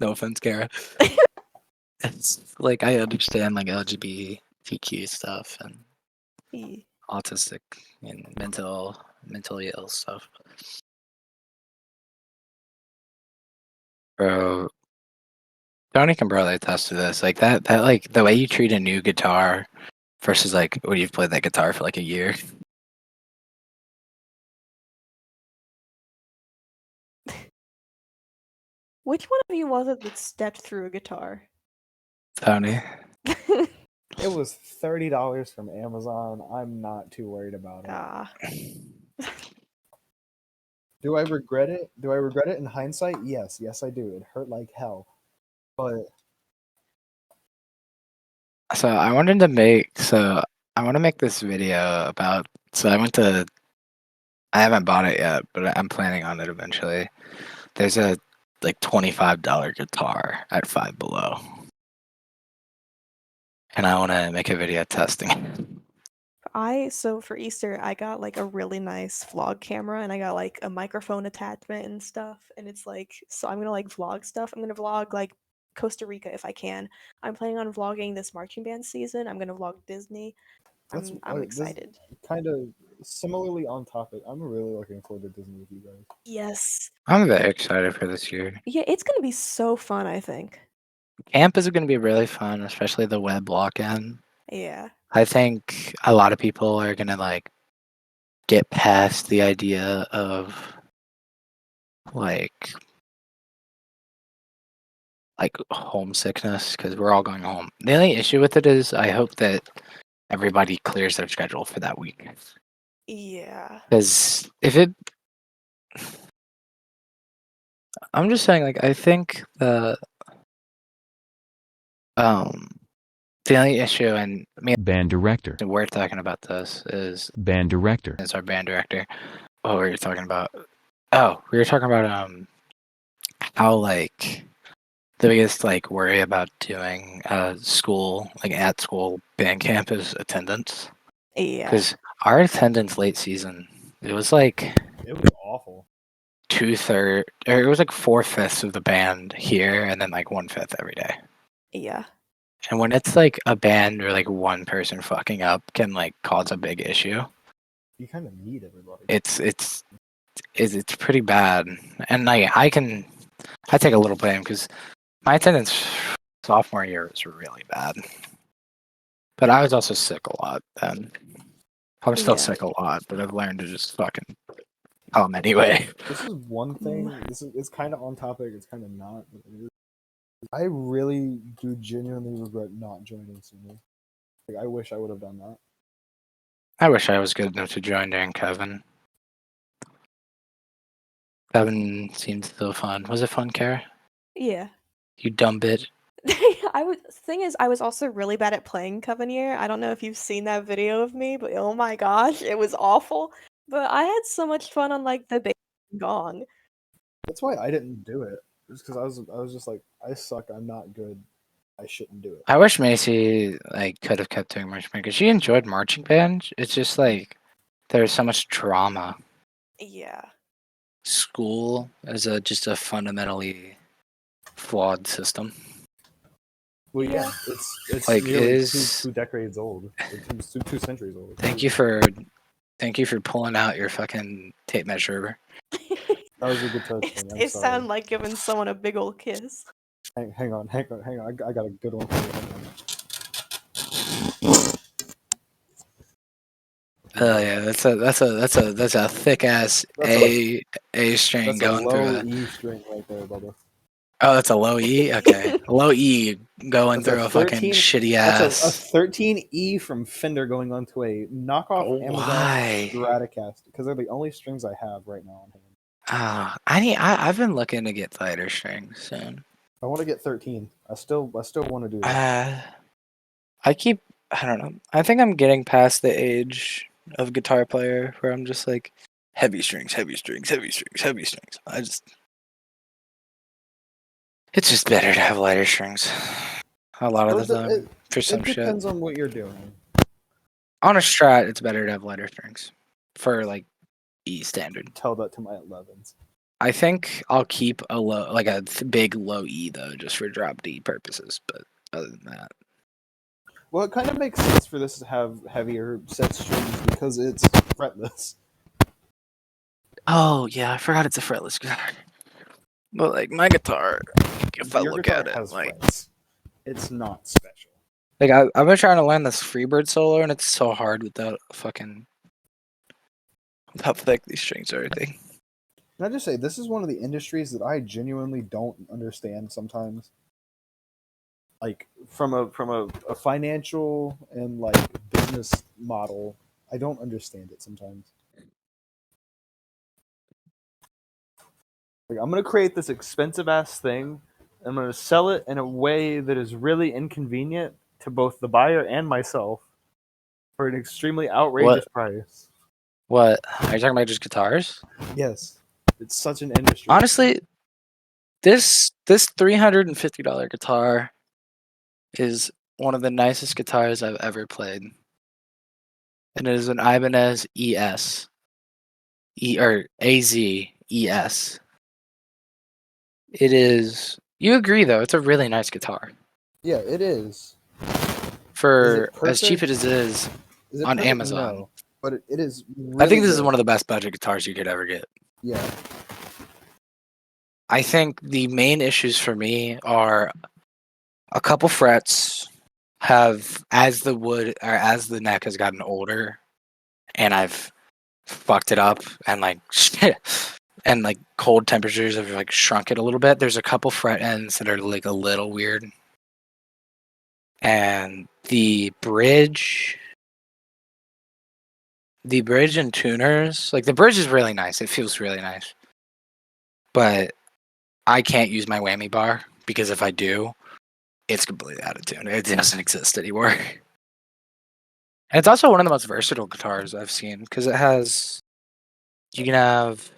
No offense, Kara. It's like I understand like LGBTQ stuff and Yeah. autistic and mentally ill stuff. Bro, Tony can probably attest to this. Like that like the way you treat a new guitar versus like when you've played that guitar for like a year. Which one of you was it that stepped through a guitar? Tony. It was $30 from Amazon. I'm not too worried about it. Ah. Do I regret it? Do I regret it in hindsight? Yes, I do. It hurt like hell. But So I want to make this video about I haven't bought it yet, but I'm planning on it eventually. There's a like $25 guitar at Five Below. And I want to make a video testing it. So for Easter, I got like a really nice vlog camera and I got like a microphone attachment and stuff. And it's like, so I'm gonna like vlog stuff. I'm gonna vlog like Costa Rica if I can. I'm planning on vlogging this marching band season. I'm gonna vlog Disney. I'm excited. Kind of similarly on topic. I'm really looking forward to Disney with you guys. Yes. I'm very excited for this year. Yeah, it's gonna be so fun, I think. Camp is going to be really fun, especially the web lock-in. Yeah. I think a lot of people are going to like get past the idea of like homesickness because we're all going home. The only issue with it is I hope that everybody clears their schedule for that week. Yeah. Because if it, I'm just saying, like, I think the only issue, and me Band director. and we're talking about this is Band director. our band director. What were you talking about? Oh, we were talking about how like the biggest like worry about doing school like at school band camp is attendance. Yeah. Because our attendance late season, it was like It was awful. 2/3, or it was like 4/5 of the band here, and then like 1/5 every day. Yeah. And when it's like a band or like one person fucking up can like cause a big issue. You kind of need everybody. It's pretty bad, and I take a little blame because my attendance sophomore year was really bad, but I was also sick a lot then. I'm still Yeah. sick a lot, but I've learned to just fucking come anyway. This is one thing. It's kind of on topic. It's kind of not. But it is. I really do genuinely regret not joining sooner. Like, I wish I would have done that. I wish I was good enough to join during Kevin. Kevin seemed so fun. Was it fun, Kara? Yeah. You dumb bitch. Thing is, I was also really bad at playing Covenant. I don't know if you've seen that video of me, but oh my gosh, it was awful. But I had so much fun on like the bass gong. That's why I didn't do it. Just because I was just like, I suck. I'm not good. I shouldn't do it. I wish Macy like could have kept doing marching band because she enjoyed marching band. It's just like there's so much drama. Yeah. School is just a fundamentally flawed system. Well, yeah, Yeah. it's Like, nearly is- two decades old, or two centuries old. Thank you for pulling out your fucking tape measure. That was a good touch. It, Thing. I'm it sorry. sounded like giving someone a big old kiss. Hang on. I got a good one for you. Hang on. Oh yeah, that's a thick ass A string That's a going through low a. E string right there, Bubba. Oh, that's a low E. Okay, low E going That's a through a fucking 13 shitty That's a ass. 13E from Fender going onto a knockoff Amazon Why? Stratocaster because they're the only strings I have right now on hand. I've been looking to get lighter strings soon. I want to get 13. I still want to do that. I don't know. I think I'm getting past the age of guitar player where I'm just like heavy strings, heavy strings, heavy strings, heavy strings. It's just better to have lighter strings. A lot of the time, for some It shit. depends on what you're doing. On a Strat, it's better to have lighter strings for like E standard. Tell that to my 11s. I think I'll keep a low, like a big low E though, just for drop D purposes. But other than that, Well, it kind of makes sense for this to have heavier set strings because it's fretless. oh yeah, I forgot it's a fretless guitar. But like my guitar, if I Your look guitar at it, has like frets. It's not special. I've been trying to learn this Freebird solo, and it's so hard without how thick these strings are. I think. Can I just say, this is one of the industries that I genuinely don't understand sometimes. Like from a financial and like business model, I don't understand it sometimes. Like, I'm gonna create this expensive ass thing. I'm gonna sell it in a way that is really inconvenient to both the buyer and myself for an extremely outrageous price. What are you talking about? Just guitars? Yes, it's such an industry. Honestly, this $350 guitar is one of the nicest guitars I've ever played, and it is an Ibanez ES, or AZ ES. It is You agree though, it's a really nice guitar. Yeah, it is. For as cheap perfect? as it is Is it on perfect? Amazon. No, but it is really I think this is good. one of the best budget guitars you could ever get. Yeah. I think the main issues for me are a couple frets have as the wood or as the neck has gotten older and I've fucked it up and like and like cold temperatures have like shrunk it a little bit. There's a couple fret ends that are like a little weird. And the bridge and tuners, like the bridge is really nice. It feels really nice. But I can't use my whammy bar because if I do, it's completely out of tune. It doesn't exist anymore. And it's also one of the most versatile guitars I've seen because it has, you can have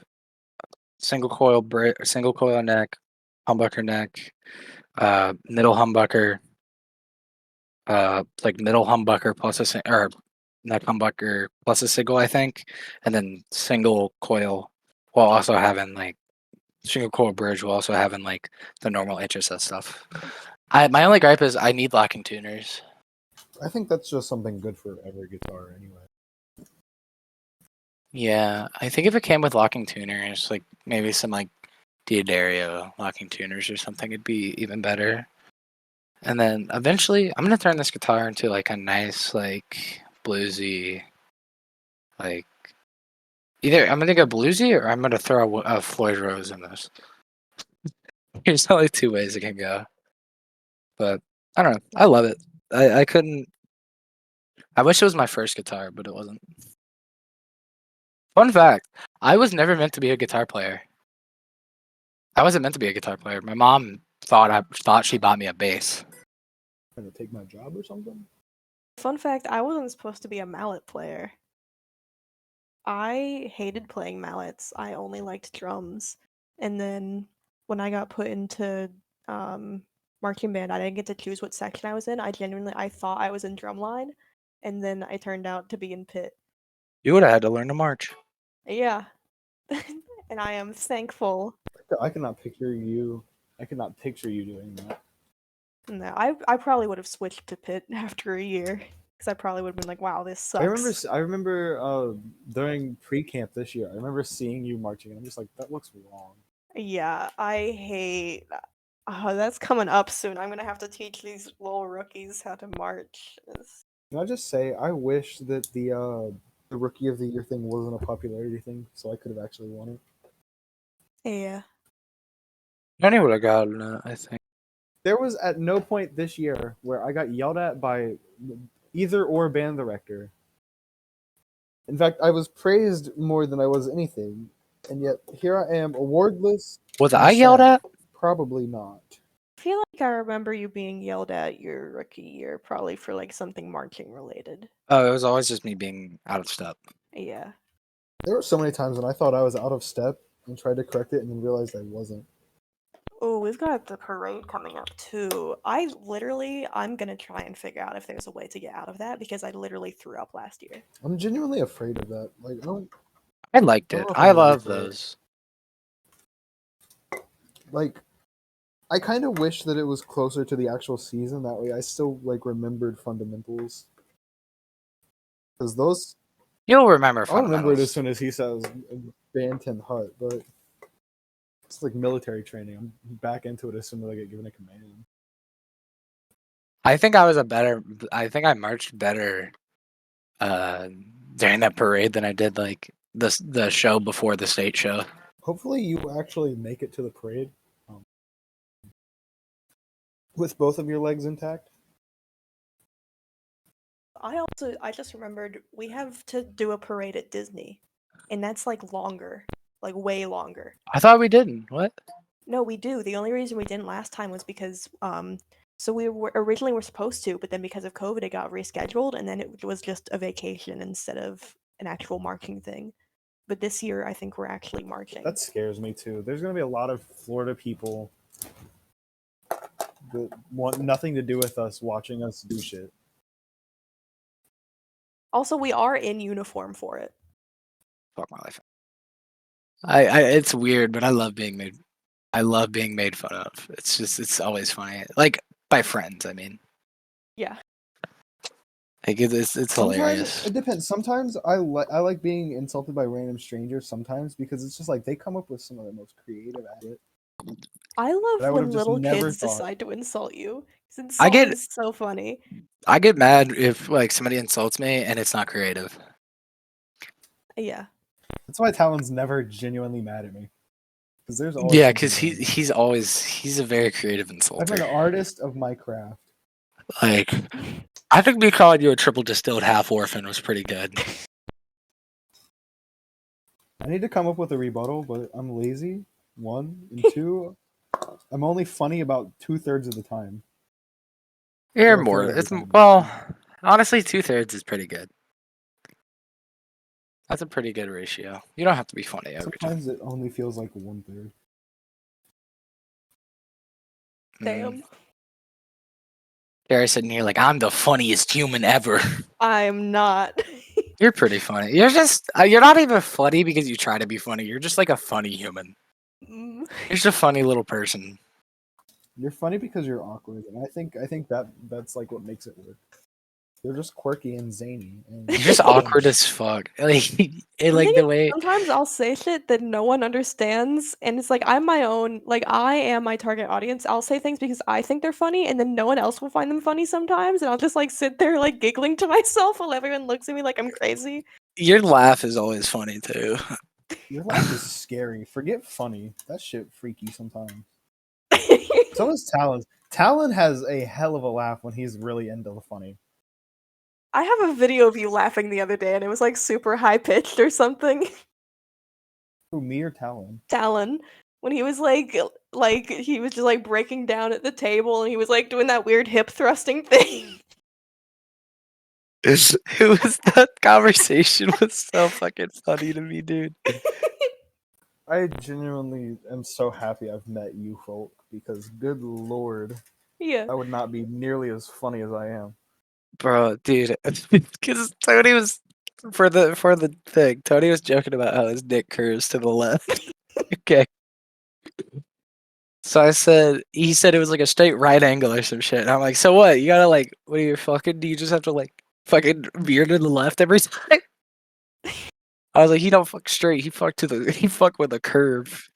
single coil neck, humbucker neck, middle humbucker, like middle humbucker plus or neck humbucker plus a single, I think, and then single coil while also having like single coil bridge while also having like the normal HSS stuff. My only gripe is I need locking tuners. I think that's just something good for every guitar anyway. Yeah, I think if it came with locking tuners, like maybe some like D'Addario locking tuners or something, it'd be even better. And then eventually, I'm gonna turn this guitar into like a nice, like bluesy, like either I'm gonna go bluesy or I'm gonna throw a Floyd Rose in this. There's only two ways it can go. But I don't know. I love it. I couldn't. I wish it was my first guitar, but it wasn't. Fun fact: I was never meant to be a guitar player. I wasn't meant to be a guitar player. My mom thought she bought me a bass. Trying to take my job or something? Fun fact, I wasn't supposed to be a mallet player. I hated playing mallets. I only liked drums. And then when I got put into marching band, I didn't get to choose what section I was in. I thought I was in drumline, and then I turned out to be in pit. You would have had to learn to march. Yeah. And I am thankful. I cannot picture you. I cannot picture you doing that. No, I probably would have switched to pit after a year. Because I probably would have been like, wow, this sucks. I remember during pre-camp this year, I remember seeing you marching, and I'm just like, that looks wrong. Yeah, I hate. That's coming up soon. I'm gonna have to teach these little rookies how to march. Can I just say, I wish that the Rookie of the Year thing wasn't a popularity thing, so I could have actually won it. Yeah. Johnny would have gotten it, I think. There was at no point this year where I got yelled at by either or band director. In fact, I was praised more than I was anything, and yet here I am, awardless. Was and I yelled sad. at? Probably not. I feel like I remember you being yelled at your rookie year, probably for like something marching related. Oh, it was always just me being out of step. Yeah. There were so many times when I thought I was out of step and tried to correct it and then realized I wasn't. Oh, we've got the parade coming up too. I'm gonna try and figure out if there's a way to get out of that because I literally threw up last year. I'm genuinely afraid of that. Like, I liked I it. don't know if I I'm ready love for it. those. Like, I kind of wish that it was closer to the actual season. That way, I still like remembered fundamentals. Because those, You'll remember I'll remember it as fundamentals. soon as he says Banton Hut, but it's like military training. I'm back into it as soon as I get given a command. I think I marched better during that parade than I did like the show before the state show. Hopefully, you actually make it to the parade with both of your legs intact. I just remembered we have to do a parade at Disney, and that's like longer, like way longer. I thought we didn't. What? No, we do. The only reason we didn't last time was because so we originally were supposed to, but then because of COVID it got rescheduled and then it was just a vacation instead of an actual marching thing. But this year I think we're actually marching. That scares me too. There's going to be a lot of Florida people that want nothing to do with us watching us do shit. Also, we are in uniform for it. Fuck my life. I it's weird, but I love being made. I love being made fun of. It's always funny. Like by friends, I mean. Yeah. Like it's Sometimes hilarious. it depends. Sometimes I like being insulted by random strangers. Sometimes because it's just like they come up with some of the most creative shit. I I love would've when just little never kids thought. decide to insult you. 'Cause I insulting get is so funny. I get mad if like somebody insults me and it's not creative. Yeah. That's why Talon's never genuinely mad at me. Because there's always Yeah, something because going on. he's a very creative I'm an insulter. artist of my craft. Like I think me calling you a triple distilled half orphan was pretty good. I need to come up with a rebuttal, but I'm lazy. 1 and 2. I'm only funny about 2/3 of the time. You're Or a more. third of the It's time. well, honestly, 2/3 is pretty good. That's a pretty good ratio. You don't have to be funny every time. Sometimes it only feels like 1/3. Damn. Gary's sitting here like I'm the funniest human ever. I'm not. You're pretty funny. You're just you're not even funny because you try to be funny. You're just like a funny human. Mm. You're just a funny little person. You're funny because you're awkward, and I think that's like what makes it work. You're just quirky and zany. And You're just awkward as fuck. Like, The like thing the is, way. sometimes I'll say shit that no one understands, and it's like I'm my own. Like I am my target audience. I'll say things because I think they're funny, and then no one else will find them funny sometimes, and I'll just like sit there like giggling to myself while everyone looks at me like I'm crazy. Your laugh is always funny too. your laugh is scary. Forget funny. That shit freaky sometimes. So is Talon. Talon has a hell of a laugh when he's really into the funny. I have a video of you laughing the other day, and it was like super high pitched or something. Who, me or Talon? Talan, when he was like he was just like breaking down at the table, and he was like doing that weird hip thrusting thing. It was that conversation was so fucking funny to me, dude. I genuinely am so happy I've met you folk because, good lord, Yeah. I would not be nearly as funny as I am. Bro, dude, because Tony was for the thing. Tony was joking about how his dick curves to the left. Okay. So he said it was like a straight right angle or some shit. And I'm like, so what? You gotta like, what are you fucking? Do you just have to like fucking veer to the left every time? I was like, he don't fuck straight. He fuck with a curve.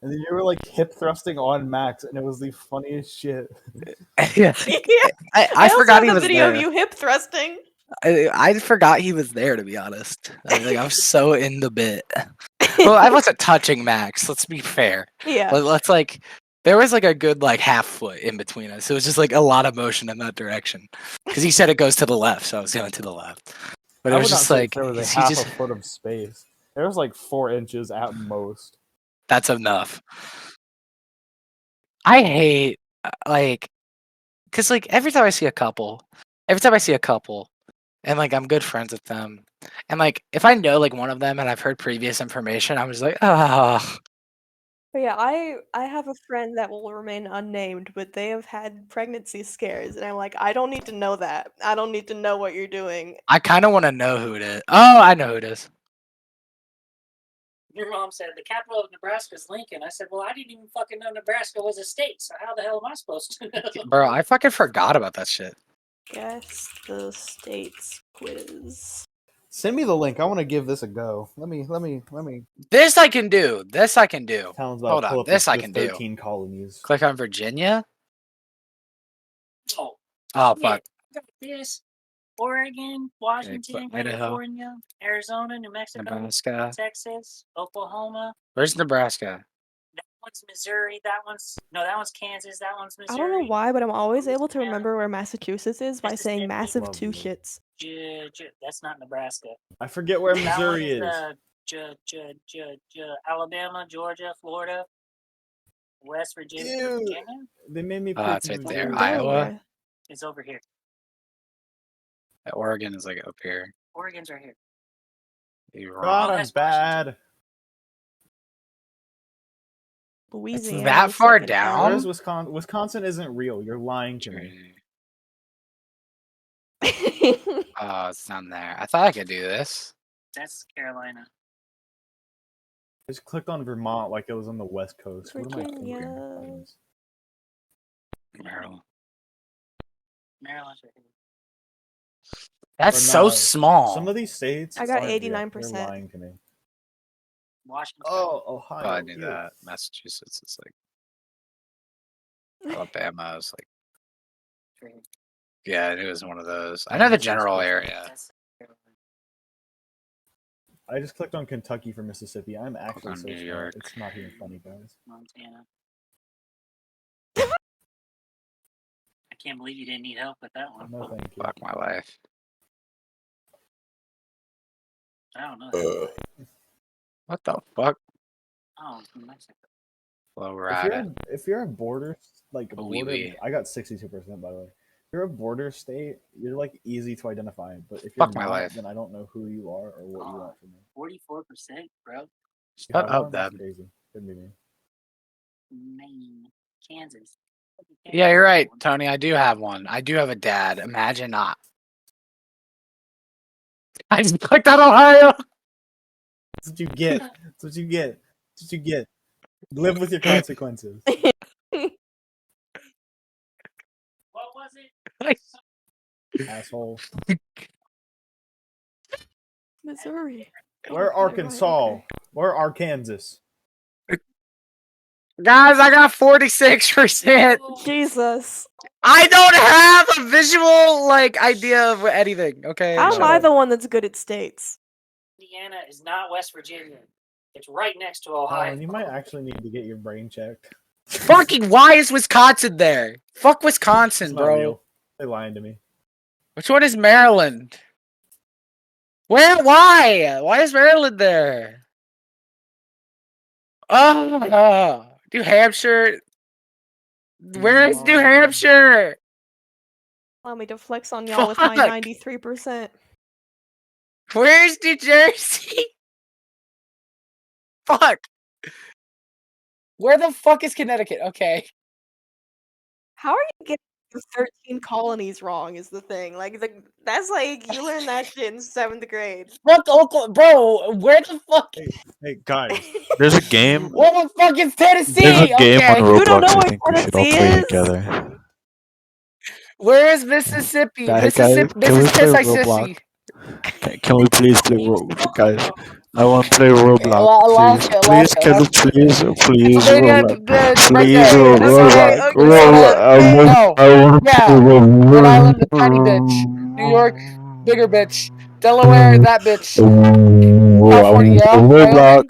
And then you were like hip thrusting on Max, and it was the funniest shit. Yeah. Yeah. I also forgot have he the was video there. of you hip thrusting. I forgot he was there, to be honest. I was so in the bit. Well, I wasn't touching Max. Let's be fair. Yeah. Let's like, there was like a good like half foot in between us. It was just like a lot of motion in that direction. Because he said it goes to the left, so I was going to the left. But it I was would not just say like, there was a he half just a foot of space. There was like 4 inches at most. that's enough. I hate like, because like every time I see a couple, and like I'm good friends with them, and like if I know like one of them and I've heard previous information, I'm just like, ah. But yeah, I have a friend that will remain unnamed, but they have had pregnancy scares, and I'm like, I don't need to know that. I don't need to know what you're doing. I kind of want to know who it is. Oh, I know who it is. Your mom said the capital of Nebraska is Lincoln. I said, well, I didn't even fucking know Nebraska was a state, so how the hell am I supposed to know? Bro, I fucking forgot about that shit. Guess the states quiz. Send me the link. I want to give this a go. Let me. This I can do. This I can do. Talon's about Hold to pull on. up This the I can do. 13 colonies. Click on Virginia. Oh, Oh, yeah, fuck. got this. Oregon, Washington, Idaho. California, Arizona, New Mexico, Nebraska. Texas, Oklahoma. Where's Nebraska? That one's Missouri. That one's Kansas. That one's Missouri. I don't know why, but I'm always able to Louisiana, remember where Massachusetts is by saying Mississippi. massive two Lovely. shits. That's not Nebraska. I forget where That one Missouri is. Alabama, Georgia, Florida, West Virginia. Ew. Virginia They made me. It's right Fucking there. Missouri. Iowa. Delaware. is over here. Oregon is like up here. Oregon's right here. You're God, wrong. I'm that's Washington. bad. Louisiana. that looks far like an down? Where's Wisconsin? Wisconsin isn't real. You're lying to me. L. Oh, it's down there. I thought I could do this. That's Carolina. just clicked on Vermont like it was on the West Coast. What am I thinking? Virginia. Guys? Maryland. Maryland's right here. That's Or so no, small. Some of these states. I got aren't real. 89%. They're lying to me. Washington. Oh, Ohio. Oh, I knew ew. that. Massachusetts is like Alabama is like yeah, I knew it was one of those. I know the general area. That's I just clicked on Kentucky for Mississippi. I'm actually on so New smart. York. It's not even funny, guys. Montana. I can't believe you didn't need help with that one. No, thank you. Fuck my life. I don't know. What the fuck? Oh, it's from Mexico. Well, we're at it. If you're a border, like a Oui, border, oui. I got 62% by the way. If you're a border state, you're like easy to identify. But if you're Fuck my not, life. then I don't know who you are or what you want from me. 44%, bro. You Shut have up, one? That's them. crazy. Couldn't be me. Maine, Kansas. Yeah, you're right, Tony. I do have one. I do have a dad. Imagine not. I just clicked on Ohio. That's what you get. That's what you get. That's what you get. Live with your consequences. What was it? Asshole. Missouri. Where Oh, Arkansas? okay. Where Arkansas? Guys, I got 46%. Jesus. I don't have a visual like idea of anything. Okay. How shut am I up. the one that's good at states? Indiana is not West Virginia. It's right next to Oh, Ohio. and you might actually need to get your brain checked. Fucking why is Wisconsin there? Fuck It's Wisconsin, not bro. real. They're lying to me. Which one is Maryland? Where? Why? Why is Maryland there? Oh, New Hampshire. Where is New Hampshire? Allow me to flex on y'all with my Fuck. 93%. Where's New Jersey? Fuck. Where the fuck is Connecticut? Okay. How are you getting the 13 colonies wrong is the thing. Like that's like you learned that shit in 7th grade. Fuck Oklahoma, bro. Where the fuck? Hey guys, There's a game. Where the fuck is Tennessee? There's a game on Okay. You don't know Roblox. I where think we should all Tennessee play is? together. Where is Mississippi? Guys, Mississippi. can we play Mississippi. Roblox? Can we please play Roblox, guys? I want to play Roblox, Alaska, please. Can you please, Pennsylvania, Roblox, right please, there. Roblox, Okay, Roblox. No. I want to Yeah. play Roblox. Rhode Island, the tiny bitch. New York, bigger bitch. Delaware, that bitch. California, yeah. Roblox. Wyoming.